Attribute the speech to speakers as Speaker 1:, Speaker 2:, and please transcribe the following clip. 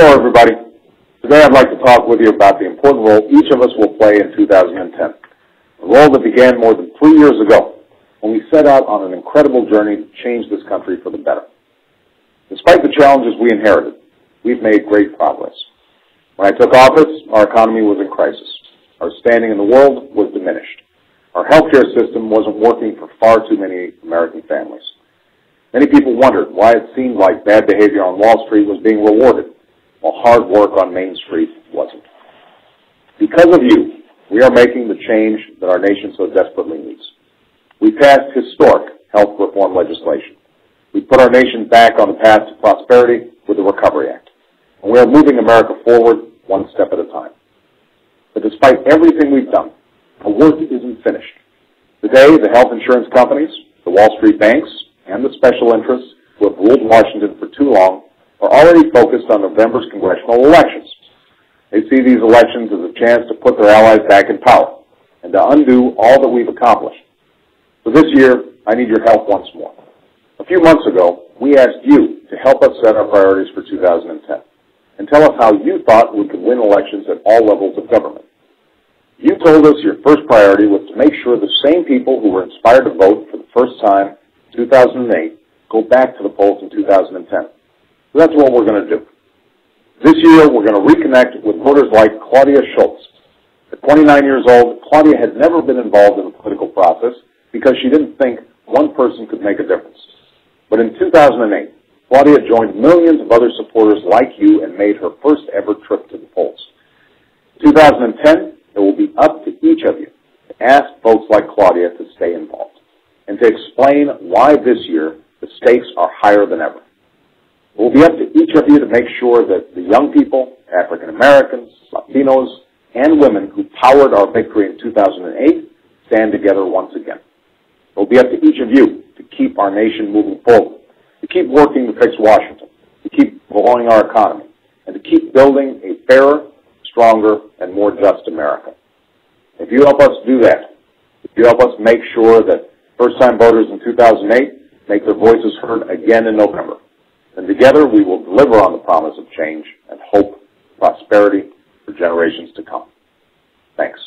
Speaker 1: Hello, everybody. Today I'd like to talk with you about the important role each of us will play in 2010, a role that began more than 3 years ago when we set out on an incredible journey to change this country for the better. Despite the challenges we inherited, we've made great progress. When I took office, our economy was in crisis. Our standing in the world was diminished. Our healthcare system wasn't working for far too many American families. Many people wondered why it seemed like bad behavior on Wall Street was being rewarded, while hard work on Main Street wasn't. Because of you, we are making the change that our nation so desperately needs. We passed historic health reform legislation. We put our nation back on the path to prosperity with the Recovery Act. And we are moving America forward one step at a time. But despite everything we've done, our work isn't finished. Today, the health insurance companies, the Wall Street banks, and the special interests who have ruled Washington for too long are already focused on November's congressional elections. They see these elections as a chance to put their allies back in power and to undo all that we've accomplished. So this year, I need your help once more. A few months ago, we asked you to help us set our priorities for 2010 and tell us how you thought we could win elections at all levels of government. You told us your first priority was to make sure the same people who were inspired to vote for the first time in 2008 go back to the polls in 2010. So that's what we're going to do. This year, we're going to reconnect with voters like Claudia Shoals. At 29 years old, Claudia had never been involved in the political process because she didn't think one person could make a difference. But in 2008, Claudia joined millions of other supporters like you and made her first ever trip to the polls. In 2010, it will be up to each of you to ask folks like Claudia to stay involved and to explain why this year the stakes are higher than ever. It will be up to each of you to make sure that the young people, African Americans, Latinos, and women who powered our victory in 2008 stand together once again. It will be up to each of you to keep our nation moving forward, to keep working to fix Washington, to keep growing our economy, and to keep building a fairer, stronger, and more just America. If you help us do that, if you help us make sure that first-time voters in 2008 make their voices heard again in November, then together we will deliver on the promise of change and hope, prosperity for generations to come. Thanks.